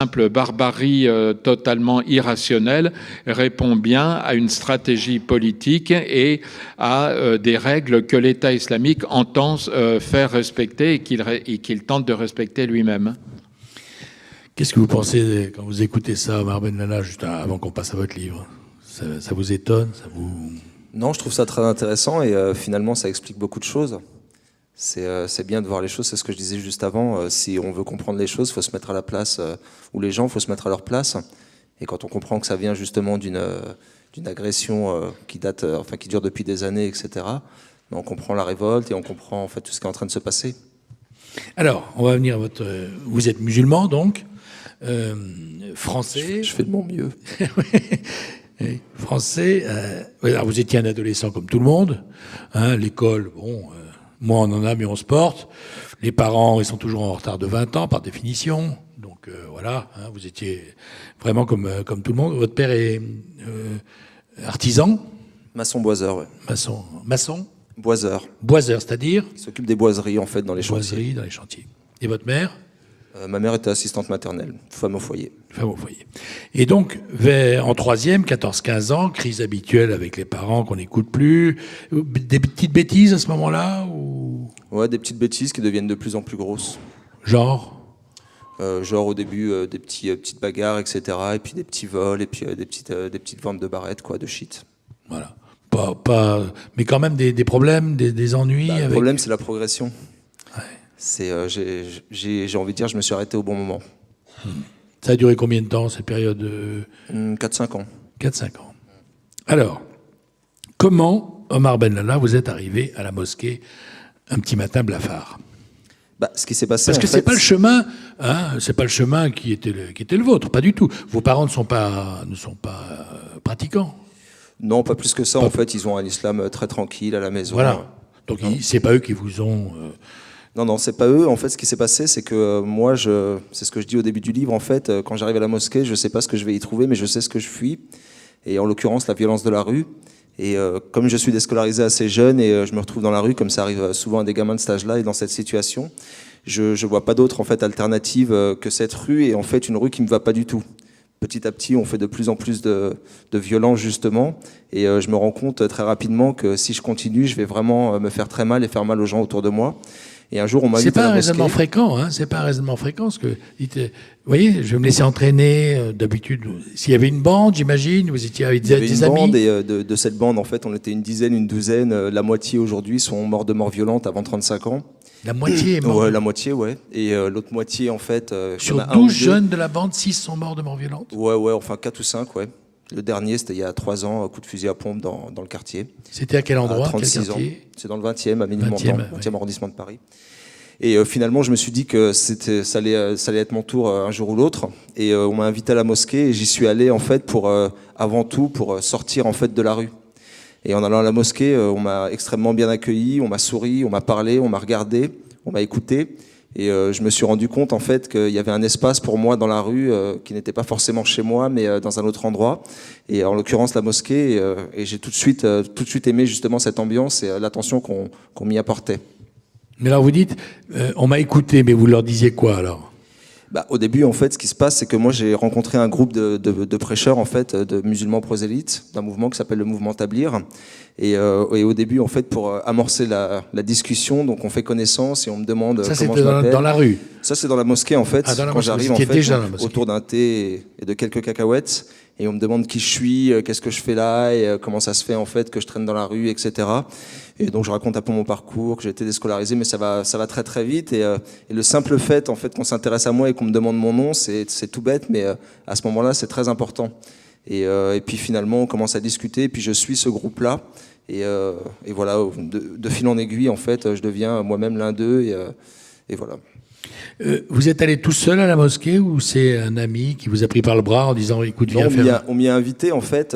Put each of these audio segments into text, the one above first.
simple barbarie totalement irrationnelle répond bien à une stratégie politique et à des règles que l'État islamique entend faire respecter et qu'il tente de respecter lui-même. Qu'est-ce que vous pensez quand vous écoutez ça, Omar Benalla, juste avant qu'on passe à votre livre? Ça vous étonne, ça vous... Non, je trouve ça très intéressant et finalement ça explique beaucoup de choses. C'est bien de voir les choses, c'est ce que je disais juste avant. Si on veut comprendre les choses, il faut se mettre à la place, ou les gens, il faut se mettre à leur place. Et quand on comprend que ça vient justement d'une agression qui dure depuis des années, etc., on comprend la révolte et on comprend en fait tout ce qui est en train de se passer. Alors, on va venir à votre... Vous êtes musulman donc, français. Je fais de mon mieux. Français. Alors vous étiez un adolescent comme tout le monde. Hein, l'école, bon, moins on en a, mieux on se porte. Les parents, ils sont toujours en retard de 20 ans par définition. Donc voilà, hein, vous étiez vraiment comme tout le monde. Votre père est artisan. Maçon-boiseur, oui. Maçon. Boiseur. Boiseur, c'est-à-dire? Il s'occupe des boiseries en fait dans les chantiers. Boiseries dans les chantiers. Et votre mère? Ma mère était assistante maternelle, femme au foyer. Femme au foyer. Et donc, en troisième, 14-15 ans, crise habituelle avec les parents qu'on n'écoute plus. Des petites bêtises à ce moment-là ou... Ouais, des petites bêtises qui deviennent de plus en plus grosses. Genre genre au début, des petites bagarres, etc. Et puis des petits vols, et puis des petites ventes de barrettes, quoi, de shit. Voilà. Mais quand même des problèmes, des ennuis. Le problème, c'est la progression. Ouais. J'ai envie de dire, je me suis arrêté au bon moment. Ça a duré combien de temps, cette période 4-5 ans. 4-5 ans. Alors, comment, Omar Benalla, vous êtes arrivé à la mosquée un petit matin blafard? Ce qui s'est passé, parce que c'est pas le chemin, hein, c'est pas le chemin qui était le vôtre, pas du tout. Vos parents ne sont pas pratiquants. Non, pas plus que ça. En fait, ils ont un islam très tranquille à la maison. Voilà. Donc c'est pas eux qui vous ont. Non, c'est pas eux. En fait, ce qui s'est passé, c'est que moi, c'est ce que je dis au début du livre. En fait, quand j'arrive à la mosquée, je sais pas ce que je vais y trouver, mais je sais ce que je fuis. Et en l'occurrence, la violence de la rue. Et comme je suis déscolarisé assez jeune et je me retrouve dans la rue, comme ça arrive souvent à des gamins de cet âge-là et dans cette situation, je vois pas d'autre en fait alternative que cette rue et en fait une rue qui me va pas du tout. Petit à petit, on fait de plus en plus de violence justement et je me rends compte très rapidement que si je continue, je vais vraiment me faire très mal et faire mal aux gens autour de moi. Et un jour, on m'a invité à la mosquée. C'est pas un raisonnement fréquent, hein. C'est pas un raisonnement fréquent, parce que, vous voyez, je vais me laisser entraîner. D'habitude, s'il y avait une bande, j'imagine, vous étiez avec des amis. Il y avait une bande, et de cette bande, en fait, on était une dizaine, une douzaine. La moitié aujourd'hui sont morts de mort violente avant 35 ans. La moitié est morte. Ouais, la moitié, ouais. Et l'autre moitié, en fait. Sur 12 jeunes de la bande, 6 sont morts de mort violente. Ouais, enfin 4 ou 5, ouais. Le dernier, c'était il y a 3 ans, coup de fusil à pompe dans le quartier. C'était à quel endroit? À 36 ans. C'est dans le 20e, à Ménilmontant, 20e arrondissement de Paris. Et finalement, je me suis dit que ça allait être mon tour un jour ou l'autre. Et on m'a invité à la mosquée et j'y suis allé en fait avant tout pour sortir en fait de la rue. Et en allant à la mosquée, on m'a extrêmement bien accueilli, on m'a souri, on m'a parlé, on m'a regardé, on m'a écouté. Et je me suis rendu compte en fait qu'il y avait un espace pour moi dans la rue qui n'était pas forcément chez moi, mais dans un autre endroit. Et en l'occurrence la mosquée. Et j'ai tout de suite aimé justement cette ambiance et l'attention qu'on m'y apportait. Mais alors vous dites, on m'a écouté, mais vous leur disiez quoi alors? Au début, en fait, ce qui se passe, c'est que moi, j'ai rencontré un groupe de prêcheurs, en fait, de musulmans prosélytes, d'un mouvement qui s'appelle le mouvement Tablir. Et au début, en fait, pour amorcer la discussion, donc on fait connaissance et on me demande comment je m'appelle. Dans la rue? Ça, c'est dans la mosquée, en fait, quand j'arrive, en fait, autour d'un thé et de quelques cacahuètes. Et on me demande qui je suis, qu'est-ce que je fais là, et comment ça se fait, en fait, que je traîne dans la rue, etc. Et donc je raconte un peu mon parcours, que j'ai été déscolarisé, mais ça va très très vite. Et le simple fait, en fait, qu'on s'intéresse à moi et qu'on me demande mon nom, c'est tout bête, mais à ce moment-là, c'est très important. Et puis finalement, on commence à discuter, et puis je suis ce groupe-là. Et voilà, de fil en aiguille, en fait, je deviens moi-même l'un d'eux, et voilà. Vous êtes allé tout seul à la mosquée ou c'est un ami qui vous a pris par le bras en disant écoute, viens faire... On m'y a invité, en fait.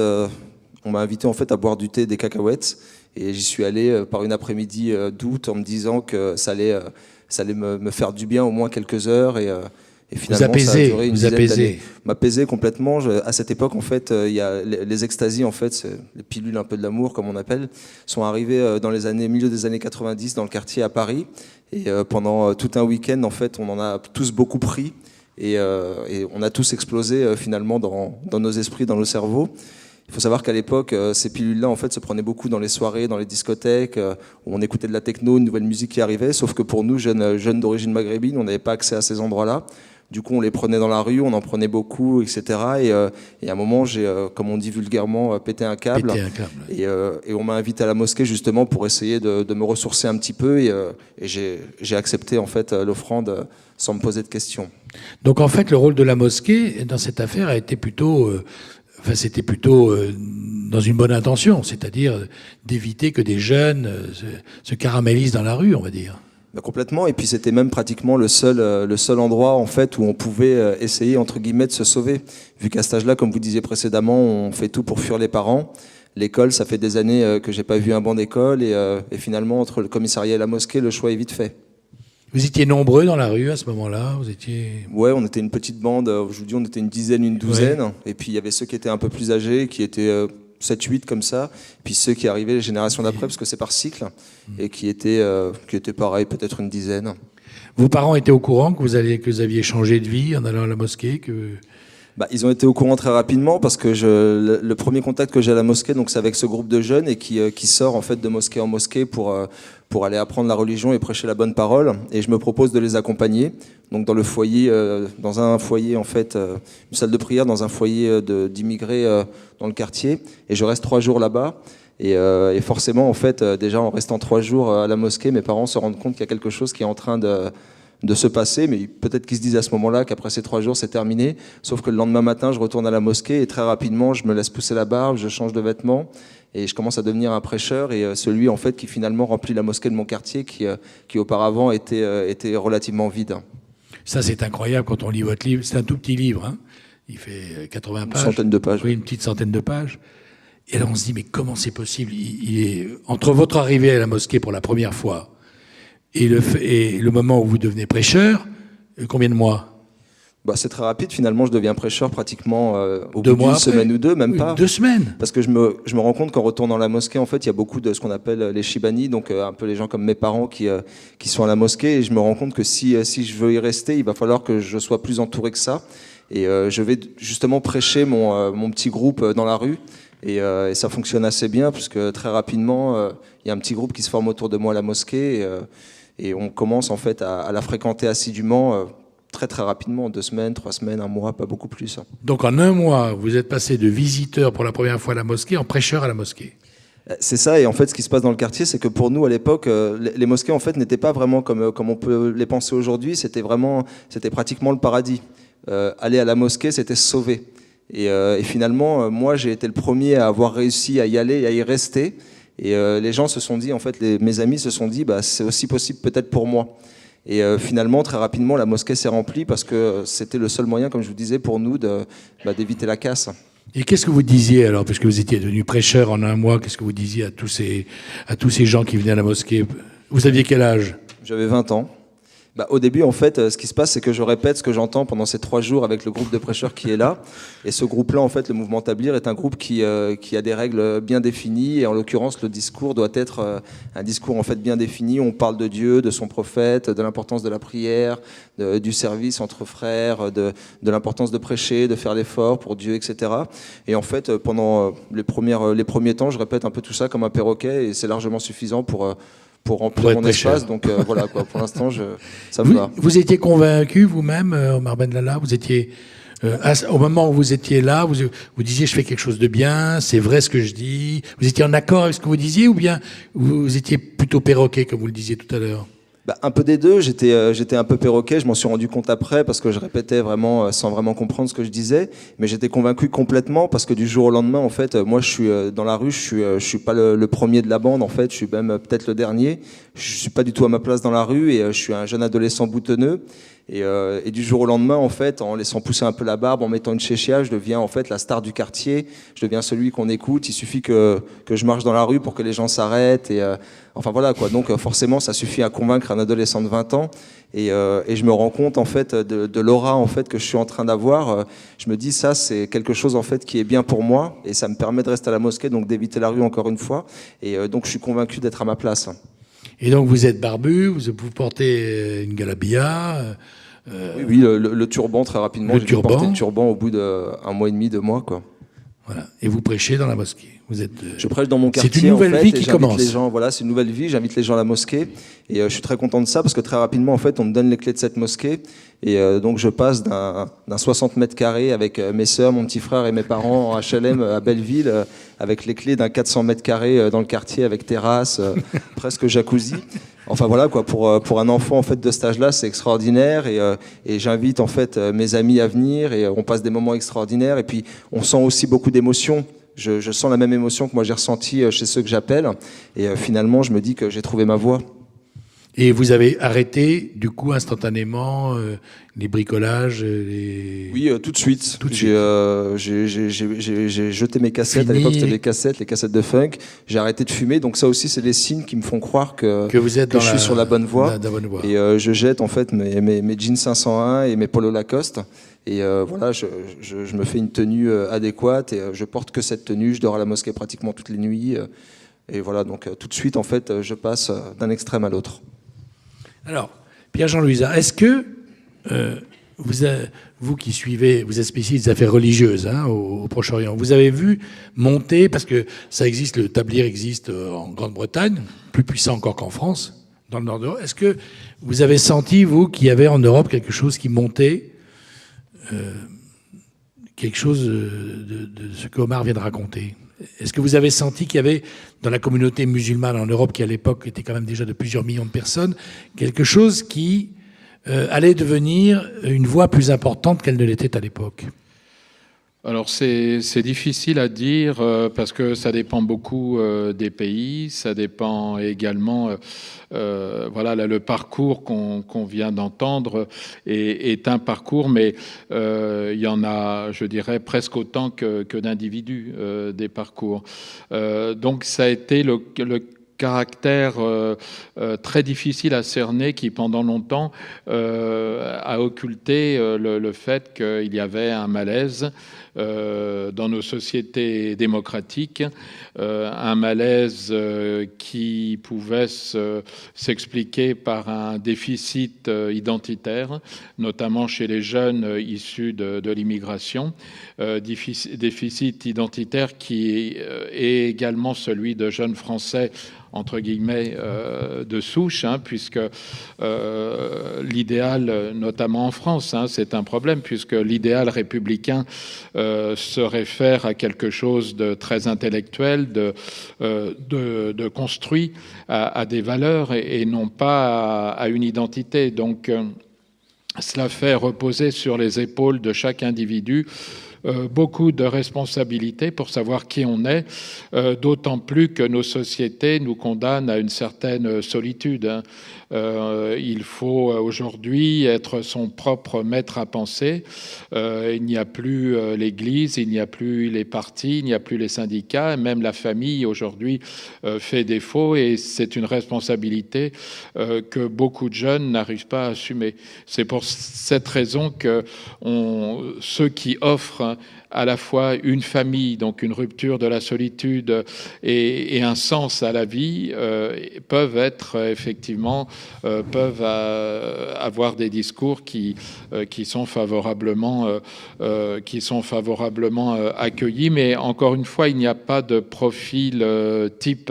On m'a invité en fait à boire du thé et des cacahuètes. Et j'y suis allé par une après-midi d'août en me disant que ça allait me faire du bien au moins quelques heures. Et finalement, ça a duré une dizaine d'années. M'apaiser complètement. À cette époque, en fait, il y a les extasies, en fait, les pilules un peu de l'amour, comme on appelle, sont arrivées dans milieu des années 90 dans le quartier à Paris. Et pendant tout un week-end, en fait, on en a tous beaucoup pris. et on a tous explosé finalement dans nos esprits, dans nos cerveaux. Il faut savoir qu'à l'époque, ces pilules-là en fait se prenaient beaucoup dans les soirées, dans les discothèques, où on écoutait de la techno, une nouvelle musique qui arrivait, sauf que pour nous, jeunes d'origine maghrébine, on n'avait pas accès à ces endroits-là. Du coup, on les prenait dans la rue, on en prenait beaucoup, etc. Et à un moment, j'ai, comme on dit vulgairement, pété un câble. Et on m'a invité à la mosquée justement pour essayer de me ressourcer un petit peu. Et j'ai accepté en fait l'offrande sans me poser de questions. Donc en fait, le rôle de la mosquée dans cette affaire a été plutôt, c'était plutôt dans une bonne intention, c'est-à-dire d'éviter que des jeunes se caramélisent dans la rue, on va dire. Bah complètement, et puis c'était même pratiquement le seul endroit en fait où on pouvait essayer entre guillemets de se sauver, vu qu'à cet âge-là, comme vous disiez précédemment, on fait tout pour fuir les parents. L'école, ça fait des années que j'ai pas vu un banc d'école, et finalement entre le commissariat et la mosquée, le choix est vite fait. Vous étiez nombreux dans la rue à ce moment-là? Vous étiez... Ouais, on était une petite bande, je vous dis on était une dizaine, une douzaine, ouais. Et puis il y avait ceux qui étaient un peu plus âgés, qui étaient 7-8 comme ça, puis ceux qui arrivaient les générations d'après, parce que c'est par cycle, et qui étaient pareil, peut-être une dizaine. Vos parents étaient au courant que vous aviez changé de vie en allant à la mosquée, que... Bah, ils ont été au courant très rapidement, parce que le premier contact que j'ai à la mosquée, donc c'est avec ce groupe de jeunes et qui sort en fait de mosquée en mosquée pour aller apprendre la religion et prêcher la bonne parole. Et je me propose de les accompagner. Donc dans le foyer, dans un foyer en fait, une salle de prière dans un foyer d'immigrés dans le quartier. Et je reste 3 jours là-bas. Et forcément en fait, déjà en restant 3 jours à la mosquée, mes parents se rendent compte qu'il y a quelque chose qui est en train de se passer, mais peut-être qu'ils se disent à ce moment-là qu'après ces 3 jours c'est terminé, sauf que le lendemain matin je retourne à la mosquée et très rapidement je me laisse pousser la barbe, je change de vêtements et je commence à devenir un prêcheur, et celui en fait qui finalement remplit la mosquée de mon quartier qui auparavant était relativement vide. Ça c'est incroyable quand on lit votre livre, c'est un tout petit livre, hein. Il fait 80 pages. Une centaine de pages. Oui, une petite centaine de pages. Et alors on se dit mais comment c'est possible, il est entre votre arrivée à la mosquée pour la première fois et le moment où vous devenez prêcheur, combien de mois? Bah, c'est très rapide, finalement je deviens prêcheur pratiquement au bout d'une semaine ou deux, même pas. 2 semaines. Parce que je me rends compte qu'en retournant à la mosquée, en fait, il y a beaucoup de ce qu'on appelle les shibani, donc un peu les gens comme mes parents qui sont à la mosquée, et je me rends compte que si je veux y rester, il va falloir que je sois plus entouré que ça. Et je vais justement prêcher mon petit groupe dans la rue. Et ça fonctionne assez bien, puisque très rapidement, il y a un petit groupe qui se forme autour de moi à la mosquée, et on commence en fait à la fréquenter assidûment très très rapidement, 2 semaines, 3 semaines, 1 mois, pas beaucoup plus. Donc en 1 mois, vous êtes passé de visiteur pour la première fois à la mosquée en prêcheur à la mosquée. C'est ça, et en fait ce qui se passe dans le quartier, c'est que pour nous à l'époque, les mosquées en fait n'étaient pas vraiment comme on peut les penser aujourd'hui, c'était pratiquement le paradis. Aller à la mosquée, c'était se sauver. Et finalement, moi j'ai été le premier à avoir réussi à y aller et à y rester. Et les gens se sont dit, en fait, mes amis se sont dit, bah, c'est aussi possible peut-être pour moi. Et finalement, très rapidement, la mosquée s'est remplie parce que c'était le seul moyen, comme je vous disais, pour nous d'éviter la casse. Et qu'est-ce que vous disiez alors, puisque vous étiez devenu prêcheur en 1 mois, qu'est-ce que vous disiez à tous ces gens qui venaient à la mosquée? Vous aviez quel âge? J'avais 20 ans. Bah, au début, en fait, ce qui se passe, c'est que je répète ce que j'entends pendant ces 3 jours avec le groupe de prêcheurs qui est là. Et ce groupe-là, en fait, le mouvement Tablir est un groupe qui a des règles bien définies. Et en l'occurrence, le discours doit être un discours en fait bien défini. On parle de Dieu, de son prophète, de l'importance de la prière, du service entre frères, de l'importance de prêcher, de faire l'effort pour Dieu, etc. Et en fait, pendant les premiers temps, je répète un peu tout ça comme un perroquet, et c'est largement suffisant pour remplir mon espace, donc voilà quoi. Pour l'instant, ça me va. Vous étiez convaincu vous-même, Omar Benlala, vous étiez au moment où vous étiez là, vous disiez je fais quelque chose de bien, c'est vrai ce que je dis. Vous étiez en accord avec ce que vous disiez, ou bien vous étiez plutôt perroquet comme vous le disiez tout à l'heure? Bah, un peu des deux. J'étais un peu perroquet, je m'en suis rendu compte après parce que je répétais vraiment sans vraiment comprendre ce que je disais, mais j'étais convaincu complètement parce que du jour au lendemain, en fait, moi je suis dans la rue, je suis pas le premier de la bande, en fait, je suis même peut-être le dernier. Je suis pas du tout à ma place dans la rue, et je suis un jeune adolescent boutonneux. Et du jour au lendemain, en fait, en laissant pousser un peu la barbe, en mettant une chéchia, je deviens en fait la star du quartier. Je deviens celui qu'on écoute. Il suffit que je marche dans la rue pour que les gens s'arrêtent. Et enfin voilà quoi. Donc forcément, ça suffit à convaincre un adolescent de 20 ans. Et je me rends compte en fait de l'aura en fait que je suis en train d'avoir. Je me dis ça, c'est quelque chose en fait qui est bien pour moi, et ça me permet de rester à la mosquée, donc d'éviter la rue encore une fois. Et donc je suis convaincu d'être à ma place. Et donc vous êtes barbu, vous portez une galabia, Oui, le turban, très rapidement. J'ai dû porter le turban au bout d'1 mois et demi, 2 mois, quoi. Voilà. Et vous prêchez dans la mosquée. Je prêche dans mon quartier. C'est une nouvelle vie qui commence. Les gens, voilà, c'est une nouvelle vie. J'invite les gens à la mosquée. Et je suis très content de ça parce que très rapidement, en fait, on me donne les clés de cette mosquée. Et donc, je passe d'un 60 mètres carrés avec mes sœurs, mon petit frère et mes parents en HLM à Belleville, avec les clés d'un 400 mètres carrés dans le quartier avec terrasse, presque jacuzzi. Enfin voilà quoi, pour un enfant en fait de cet âge-là, c'est extraordinaire et j'invite en fait mes amis à venir et on passe des moments extraordinaires et puis on sent aussi beaucoup d'émotions. Je sens la même émotion que moi j'ai ressentie chez ceux que j'appelle et finalement je me dis que j'ai trouvé ma voie. Et vous avez arrêté, du coup, instantanément, les bricolages, les... Oui, tout de suite. J'ai jeté mes cassettes. Fini. À l'époque, c'était les cassettes de funk. J'ai arrêté de fumer. Donc ça aussi, c'est des signes qui me font croire que vous êtes que je suis sur la bonne voie. Et je jette en fait mes jeans 501 et mes polos Lacoste. Et voilà, je me fais une tenue adéquate et je porte que cette tenue. Je dors à la mosquée pratiquement toutes les nuits. Et voilà, donc tout de suite, en fait, je passe d'un extrême à l'autre. Alors, Pierre-Jean Luizard, est-ce que vous qui suivez, vous êtes spécialiste des affaires religieuses au Proche-Orient, vous avez vu monter, parce que ça existe, le Tabligh existe en Grande-Bretagne, plus puissant encore qu'en France, dans le nord de l'Europe. Est-ce que vous avez senti, vous, qu'il y avait en Europe quelque chose qui montait, quelque chose de ce qu'Omar vient de raconter ? Est-ce que vous avez senti qu'il y avait, dans la communauté musulmane en Europe, qui à l'époque était quand même déjà de plusieurs millions de personnes, quelque chose qui allait devenir une voix plus importante qu'elle ne l'était à l'époque ? Alors c'est difficile à dire parce que ça dépend beaucoup des pays, ça dépend également, voilà, là, le parcours qu'on vient d'entendre est un parcours, mais il y en a, je dirais, presque autant que d'individus des parcours. Donc ça a été le caractère très difficile à cerner qui, pendant longtemps, a occulté le fait qu'il y avait un malaise dans nos sociétés démocratiques, un malaise qui pouvait s'expliquer par un déficit identitaire, notamment chez les jeunes issus de l'immigration, déficit identitaire qui est également celui de jeunes Français entre guillemets de souche, puisque l'idéal, notamment en France, c'est un problème, puisque l'idéal républicain se réfère à quelque chose de très intellectuel, de construit à des valeurs et non pas à une identité. Donc cela fait reposer sur les épaules de chaque individu beaucoup de responsabilités pour savoir qui on est, d'autant plus que nos sociétés nous condamnent à une certaine solitude. Il faut aujourd'hui être son propre maître à penser. Il n'y a plus l'Église, il n'y a plus les partis, il n'y a plus les syndicats, même la famille aujourd'hui fait défaut et c'est une responsabilité que beaucoup de jeunes n'arrivent pas à assumer. C'est pour cette raison que ceux qui offrent à la fois une famille, donc une rupture de la solitude et un sens à la vie, peuvent être effectivement, peuvent avoir des discours qui sont favorablement accueillis. Mais encore une fois, il n'y a pas de profil type.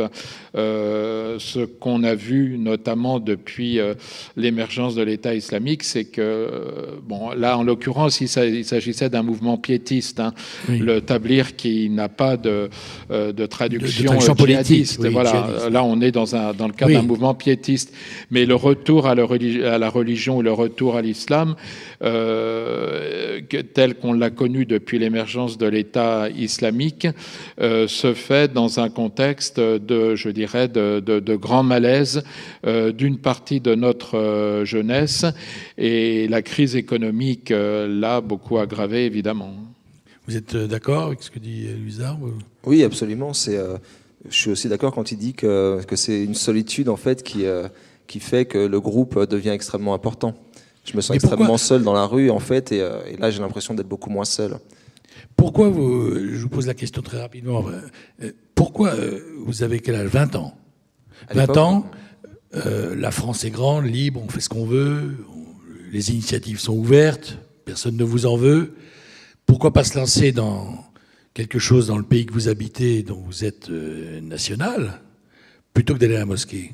Ce qu'on a vu notamment depuis l'émergence de l'État islamique, c'est que, bon, là en l'occurrence, il s'agissait d'un mouvement piétiste, oui. Le Tabligh qui n'a pas de traduction djihadiste. Oui, voilà, djihadiste. Là on est dans le cadre d'un mouvement piétiste, mais le retour à la religion ou le retour à l'islam, tel qu'on l'a connu depuis l'émergence de l'État islamique, se fait dans un contexte de grand malaise d'une partie de notre jeunesse, et la crise économique l'a beaucoup aggravé, évidemment. Vous êtes d'accord avec ce que dit Luizard ? Oui, absolument. Je suis aussi d'accord quand il dit que c'est une solitude en fait qui fait que le groupe devient extrêmement important. Je me sens extrêmement seul dans la rue en fait, et là j'ai l'impression d'être beaucoup moins seul. Pourquoi je vous pose la question très rapidement. Pourquoi vous avez quel âge ? 20 ans. 20 ans, la France est grande, libre, on fait ce qu'on veut, les initiatives sont ouvertes, personne ne vous en veut. Pourquoi pas se lancer dans quelque chose dans le pays que vous habitez, dont vous êtes national, plutôt que d'aller à la mosquée?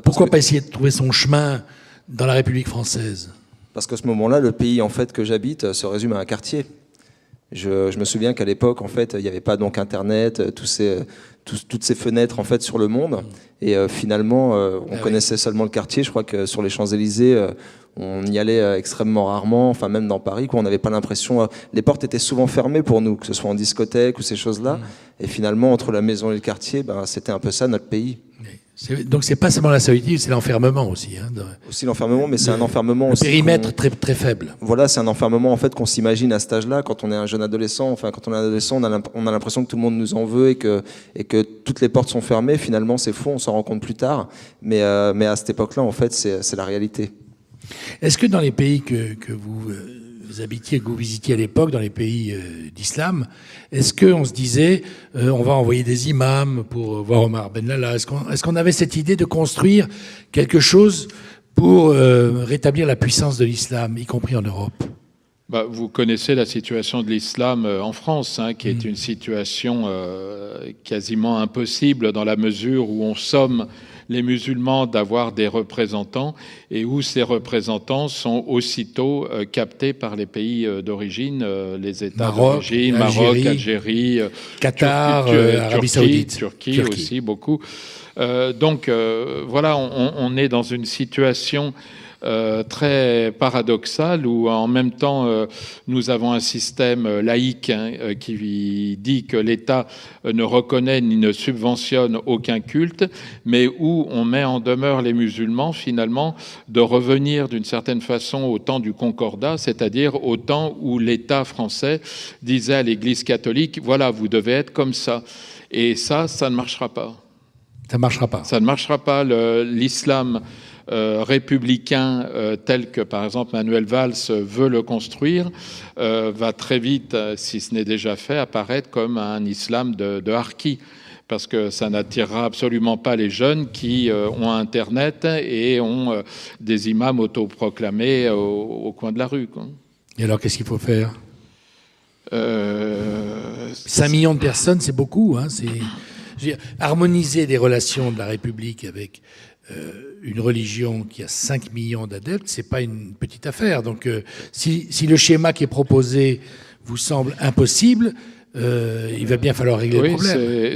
Pourquoi pas essayer de trouver son chemin dans la République française? Parce qu'à ce moment-là, le pays en fait que j'habite se résume à un quartier. Je me souviens qu'à l'époque, en fait, il n'y avait pas donc Internet, toutes ces fenêtres en fait sur le monde. Et finalement, on connaissait seulement le quartier. Je crois que sur les Champs-Élysées, on y allait extrêmement rarement. Enfin, même dans Paris, quoi, on n'avait pas l'impression. Les portes étaient souvent fermées pour nous, que ce soit en discothèque ou ces choses-là. Et finalement, entre la maison et le quartier, c'était un peu ça notre pays. Donc c'est pas seulement la solitude, c'est l'enfermement aussi. Aussi l'enfermement, mais c'est un enfermement aussi. Le périmètre très, très faible. Voilà, c'est un enfermement en fait qu'on s'imagine à cet âge-là, quand on est un jeune adolescent. Enfin, quand on est adolescent, on a l'impression que tout le monde nous en veut et que toutes les portes sont fermées. Finalement, c'est faux, on s'en rend compte plus tard. Mais à cette époque-là, en fait, c'est la réalité. Est-ce que dans les pays que vous habitiez, que vous visitiez à l'époque, dans les pays d'islam, est-ce qu'on se disait on va envoyer des imams pour voir Omar Ben Lala? Est-ce qu'on avait cette idée de construire quelque chose pour rétablir la puissance de l'islam, y compris en Europe? Vous connaissez la situation de l'islam en France, qui est une situation quasiment impossible dans la mesure où on somme les musulmans d'avoir des représentants et où ces représentants sont aussitôt captés par les pays d'origine, les États d'origine, Maroc, Algérie, Qatar, Arabie Saoudite, Turquie aussi beaucoup. Donc voilà, on est dans une situation très paradoxal où en même temps nous avons un système laïque qui dit que l'État ne reconnaît ni ne subventionne aucun culte, mais où on met en demeure les musulmans finalement de revenir d'une certaine façon au temps du Concordat, c'est-à-dire au temps où l'État français disait à l'Église catholique, voilà, vous devez être comme ça. Et ça ne marchera pas. Ça ne marchera pas. Ça ne marchera pas. L'islam républicain tel que par exemple Manuel Valls veut le construire va très vite, si ce n'est déjà fait, apparaître comme un islam de harki, parce que ça n'attirera absolument pas les jeunes qui ont Internet et ont des imams autoproclamés au coin de la rue, quoi. Et alors qu'est-ce qu'il faut faire? 5 millions de personnes, c'est beaucoup. Harmoniser les relations de la République avec une religion qui a 5 millions d'adeptes, c'est pas une petite affaire. Donc, si le schéma qui est proposé vous semble impossible, il va bien falloir régler le problème.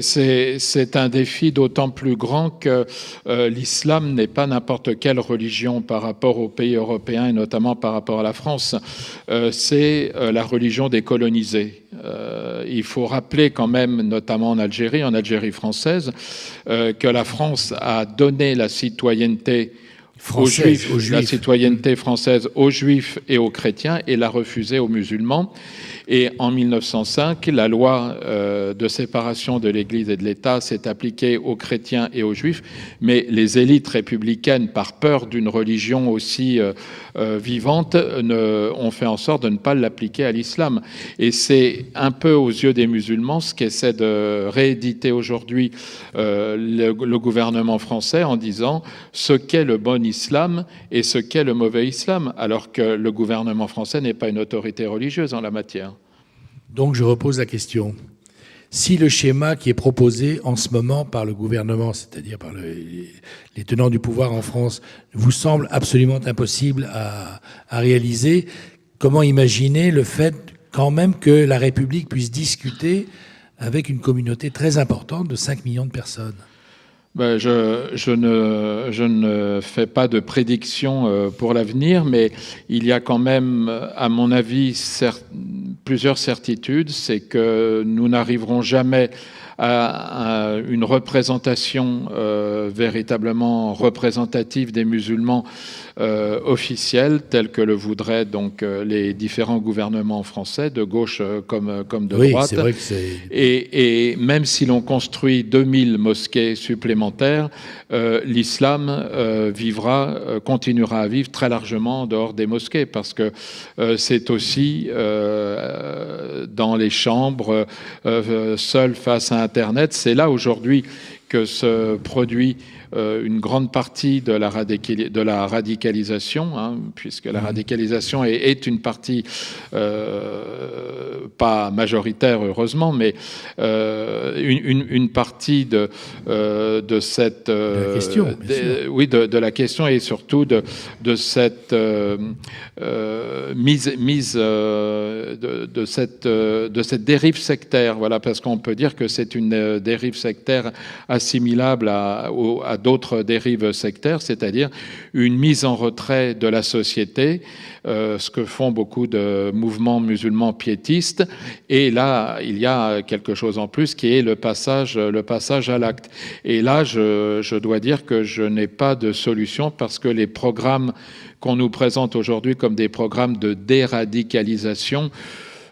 C'est un défi d'autant plus grand que l'islam n'est pas n'importe quelle religion par rapport aux pays européens et notamment par rapport à la France. C'est la religion des colonisés. Il faut rappeler quand même, notamment en Algérie française, que la France a donné la citoyenneté aux Juifs, la citoyenneté française aux Juifs et aux chrétiens et l'a refusée aux musulmans. Et en 1905, la loi de séparation de l'Église et de l'État s'est appliquée aux chrétiens et aux Juifs, mais les élites républicaines, par peur d'une religion aussi vivante, ont fait en sorte de ne pas l'appliquer à l'islam. Et c'est un peu aux yeux des musulmans ce qu'essaie de rééditer aujourd'hui le gouvernement français en disant ce qu'est le bon islam et ce qu'est le mauvais islam, alors que le gouvernement français n'est pas une autorité religieuse en la matière. Donc je repose la question. Si le schéma qui est proposé en ce moment par le gouvernement, c'est-à-dire par les tenants du pouvoir en France, vous semble absolument impossible à réaliser, comment imaginer le fait quand même que la République puisse discuter avec une communauté très importante de 5 millions de personnes? Je ne fais pas de prédiction pour l'avenir, mais il y a quand même, à mon avis, plusieurs certitudes. C'est que nous n'arriverons jamais à une représentation véritablement représentative des musulmans officielle, telle que le voudraient donc les différents gouvernements français, de gauche comme de droite. C'est vrai que c'est... Et même si l'on construit 2000 mosquées supplémentaires, l'islam continuera à vivre très largement en dehors des mosquées, parce que c'est aussi dans les chambres, seul face à Internet. C'est là aujourd'hui que se produit une grande partie de la radicalisation, hein, puisque la radicalisation est une partie pas majoritaire heureusement, mais une partie de cette question, oui, de la question, et surtout de cette mise de cette dérive sectaire. Voilà, parce qu'on peut dire que c'est une dérive sectaire assimilable à d'autres dérives sectaires, c'est-à-dire une mise en retrait de la société, ce que font beaucoup de mouvements musulmans piétistes. Et là, il y a quelque chose en plus qui est le passage à l'acte. Et là, je dois dire que je n'ai pas de solution, parce que les programmes qu'on nous présente aujourd'hui comme des programmes de déradicalisation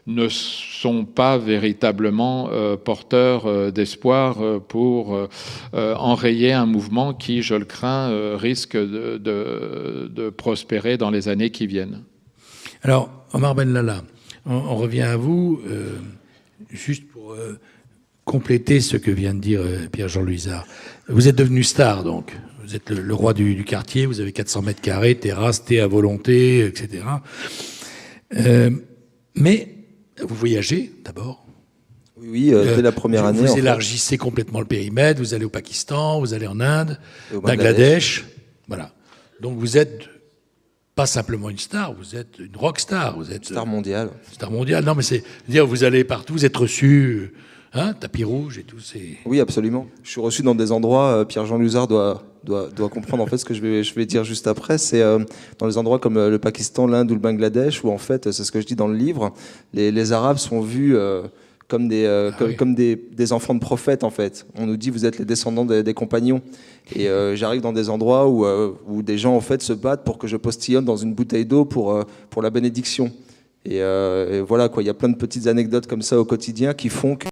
ne sont pas véritablement porteurs d'espoir pour enrayer un mouvement qui, je le crains, risque de prospérer dans les années qui viennent. Alors, Omar Benlala, on revient à vous, juste pour compléter ce que vient de dire Pierre-Jean Luizard. Vous êtes devenu star, donc. Vous êtes le roi du quartier, vous avez 400 mètres carrés, terrasse, thé à volonté, etc. Mais vous voyagez d'abord. Oui, dès la première année. Vous élargissez complètement le périmètre, vous allez au Pakistan, vous allez en Inde, Bangladesh. Voilà. Donc vous êtes pas simplement une star, vous êtes une rock star. Vous êtes star mondiale. Star mondiale. Non, mais c'est dire vous allez partout, vous êtes reçu, tapis rouge et tout. Oui, absolument. Je suis reçu dans des endroits. Pierre-Jean Luizard doit comprendre en fait ce que je vais dire juste après. C'est dans les endroits comme le Pakistan, l'Inde ou le Bangladesh, où en fait, c'est ce que je dis dans le livre, les Arabes sont vus comme des enfants de prophètes en fait. On nous dit vous êtes les descendants des compagnons. Et j'arrive dans des endroits où des gens en fait se battent pour que je postillonne dans une bouteille d'eau pour la bénédiction. Et voilà quoi, il y a plein de petites anecdotes comme ça au quotidien qui font que